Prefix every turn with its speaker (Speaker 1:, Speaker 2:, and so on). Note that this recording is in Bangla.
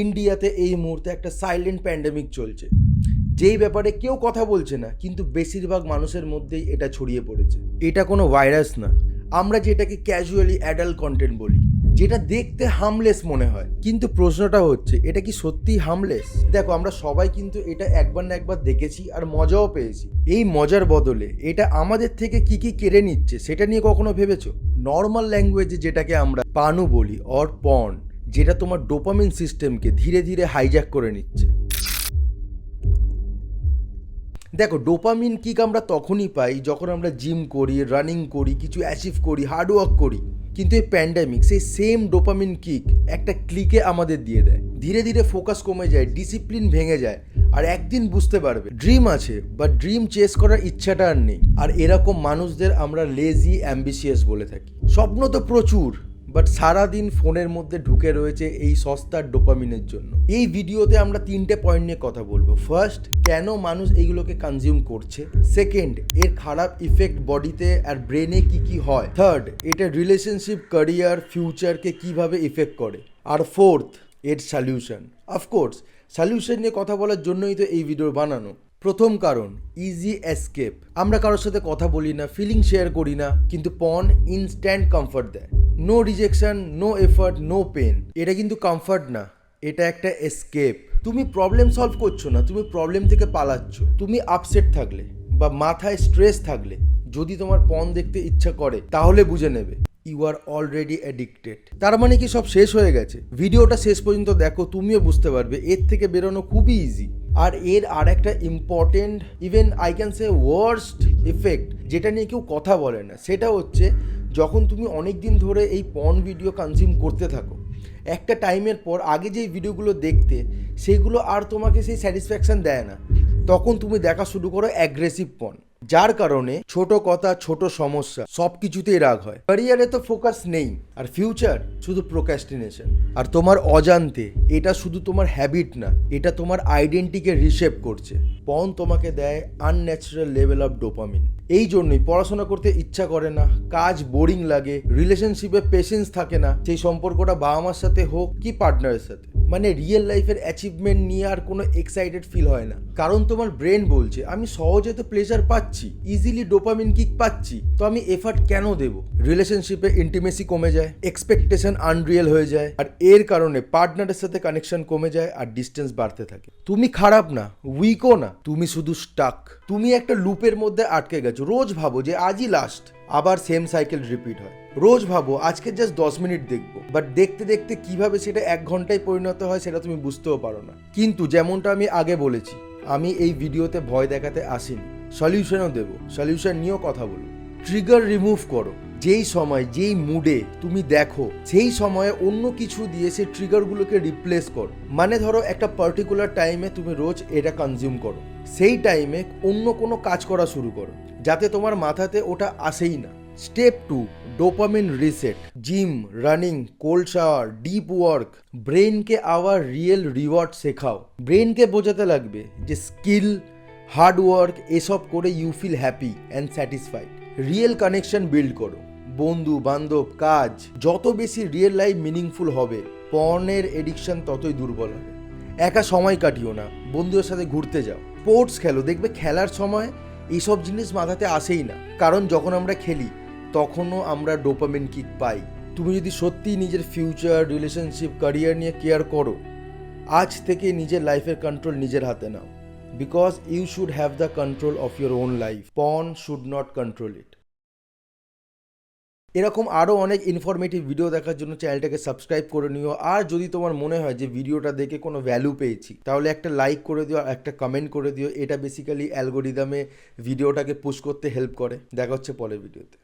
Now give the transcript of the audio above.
Speaker 1: ইন্ডিয়াতে এই মুহূর্তে একটা সাইলেন্ট প্যান্ডেমিক চলছে, যেই ব্যাপারে কেউ কথা বলছে না, কিন্তু বেশিরভাগ মানুষের মধ্যেই এটা ছড়িয়ে পড়েছে। এটা কোনো ভাইরাস না, আমরা যেটাকে ক্যাজুয়ালি অ্যাডাল্ট কন্টেন্ট বলি, যেটা দেখতে হার্মলেস মনে হয়। কিন্তু প্রশ্নটা হচ্ছে, এটা কি সত্যিই হার্মলেস? দেখো, আমরা সবাই কিন্তু এটা একবার না একবার দেখেছি আর মজাও পেয়েছি। এই মজার বদলে এটা আমাদের থেকে কি কি কেড়ে নিচ্ছে সেটা নিয়ে কখনো ভেবেছো? নর্মাল ল্যাঙ্গুয়েজে যেটাকে আমরা পানু বলি অর পর্ন, যেটা তোমার ডোপামিন সিস্টেমকে ধীরে ধীরে হাইজ্যাক করে নিচ্ছে। দেখো, ডোপামিন কিক আমরা তখনই পাই যখন আমরা জিম করি, রানিং করি, কিছু অ্যাচিভ করি, হার্ডওয়ার্ক করি। কিন্তু এই প্যান্ডেমিক সেই সেম ডোপামিন কিক একটা ক্লিকে আমাদের দিয়ে দেয়। ধীরে ধীরে ফোকাস কমে যায়, ডিসিপ্লিন ভেঙে যায়, আর একদিন বুঝতে পারবে ড্রিম আছে, বাট ড্রিম চেস করার ইচ্ছাটা আর নেই। আর এরকম মানুষদের আমরা লেজি অ্যাম্বিশিয়াস বলে থাকি। স্বপ্ন তো প্রচুর, বাট সারাদিন ফোনের মধ্যে ঢুকে রয়েছে এই সস্তার ডোপামিনের জন্য। এই ভিডিওতে আমরা 3টে পয়েন্ট নিয়ে কথা বলবো। ফার্স্ট, কেন মানুষ এইগুলোকে কনজিউম করছে। সেকেন্ড, এর খারাপ ইফেক্ট বডিতে আর ব্রেনে কি কি হয়। থার্ড, এটা রিলেশনশিপ, ক্যারিয়ার, ফিউচারকে কিভাবে ইফেক্ট করে। আর ফোর্থ, এর সলিউশন। অফকোর্স, সলিউশন নিয়ে কথা বলার জন্যই তো এই ভিডিও বানানো। প্রথম কারণ, ইজি এসকেপ। আমরা কারোর সাথে কথা বলি না, ফিলিং শেয়ার করি না, কিন্তু পর্ন ইনস্ট্যান্ট কমফর্ট দেয়। No rejection, no effort, no pain. এটা কিন্তু কমফর্ট না, এটা একটা এসকেপ। তুমি প্রবলেম সলভ করছো না, তুমি প্রবলেম থেকে পালাচ্ছ। তুমি আপসেট থাকলে বা মাথায় স্ট্রেস থাকলে যদি তোমার পর্ন দেখতে ইচ্ছা করে, তাহলে বুঝে নেবে ইউ আর অলরেডি অ্যাডিক্টেড। তার মানে কি সব শেষ হয়ে গেছে? ভিডিওটা শেষ পর্যন্ত দেখো, তুমিও বুঝতে পারবে এর থেকে বেরোনো খুবই ইজি। আর এর আর একটা important, even I can say worst effect, যেটা নিয়ে কেউ কথা বলে না, সেটা হচ্ছে যখন তুমি অনেক দিন ধরে এই পর্ন ভিডিও কনজিউম করতে থাকো, একটা টাইমের পর আগে যেই ভিডিওগুলো দেখতে, সেগুলো আর তোমাকে সেই স্যাটিসফ্যাকশন দেয় না। তখন তুমি দেখা শুরু করো অ্যাগ্রেসিভ পর্ন, যার কারণে ছোট কথা, ছোট সমস্যা, সব কিছুতেই রাগ হয়। ক্যারিয়ারে তো ফোকাস নেই, আর ফিউচার শুধু প্রোক্রাস্টিনেশন। আর তোমার অজান্তে এটা শুধু তোমার হ্যাবিট না, এটা তোমার আইডেন্টিটিকে রিশেপ করছে। পর্ন তোমাকে দেয় আনন্যাচারাল লেভেল অফ ডোপামিন। এই জন্যই পড়াশোনা করতে ইচ্ছা করে না, কাজ বোরিং লাগে, রিলেশনশিপে পেশেন্স থাকে না, সেই সম্পর্কটা বাবা মার সাথে হোক কি পার্টনারের সাথে। মানে রিয়েল লাইফের অ্যাচিভমেন্ট নিয়ে আর কোনো এক্সাইটেড ফিল হয় না, কারণ তোমার ব্রেন বলছে আমি সহজে তো প্লেজার পাচ্ছি, ইজিলি ডোপামিন কিক পাচ্ছি, তো আমি এফার্ট কেন দেব। রিলেশনশিপে ইন্টিমেসি কমে যায়, এক্সপেকটেশন আনরিয়েল হয়ে যায়, আর এর কারণে পার্টনারের সাথে কানেকশন কমে যায় আর ডিস্টেন্স বাড়তে থাকে। তুমি খারাপ না, উইকও না, তুমি শুধু স্টাক। তুমি একটা লুপের মধ্যে আটকে গেছো। রোজ ভাবো যে আজই লাস্ট, আবার সেম সাইকেল রিপিট হয়। রোজ ভাবো আজকে জাস্ট 10 মিনিট দেখবো, বাট দেখতে দেখতে কিভাবে সেটা 1 ঘন্টায় পরিণত হয় সেটা তুমি বুঝতেও পারো না। কিন্তু যেমনটা আমি আগে বলেছি, আমি এই ভিডিওতে ভয় দেখাতে আসিনি, সলিউশনও দেবো। সলিউশন নিয়েও কথা বলবো। ট্রিগার রিমুভ করো। যেই সময়, যেই মুডে তুমি দেখো, সেই সময়ে অন্য কিছু দিয়ে সেই ট্রিগারগুলোকে রিপ্লেস করো। মানে ধরো একটা পার্টিকুলার টাইমে তুমি রোজ এটা কনজিউম করো, সেই টাইমে অন্য কোনো কাজ করা শুরু করো, যাতে তোমার মাথাতে ওটা আসেই না। Step 2, dopamine reset. Gym, running, cold shower, deep work. ব্রেনকে আবার রিয়েল রিওয়ার্ড শেখাও। ব্রেনকে বোঝাতে লাগবে যে স্কিল, হার্ড ওয়ার্ক এসব করে you feel happy and satisfied. Real connection build করো। বন্ধু বান্ধব, কাজ যত বেশি রিয়েল লাইফ মিনিংফুল হবে, পর্নের এডিকশন ততই দুর্বল হবে। একা সময় কাটিও না, বন্ধুদের সাথে ঘুরতে যাও, স্পোর্টস খেলো। দেখবে খেলার সময় এইসব জিনিস মাথাতে আসেই না, কারণ যখন আমরা খেলি তখনও আমরা ডোপামিন কিক পাই। তুমি যদি সত্যিই নিজের ফিউচার, রিলেশনশিপ, ক্যারিয়ার নিয়ে কেয়ার করো, আজ থেকে নিজের লাইফের কন্ট্রোল নিজের হাতে নাও। Because you should have the control of your own life, porn should not control it. এরকম আরও অনেক ইনফরমেটিভ ভিডিও দেখার জন্য চ্যানেলটাকে সাবস্ক্রাইব করে নিও। আর যদি তোমার মনে হয় যে ভিডিওটা দেখে কোনো ভ্যালু পেয়েছি, তাহলে একটা লাইক করে দিও, একটা কমেন্ট করে দিও। এটা বেসিক্যালি অ্যালগোরিদমে ভিডিওটাকে পুশ করতে হেল্প করে। দেখা হচ্ছে পরের ভিডিওতে।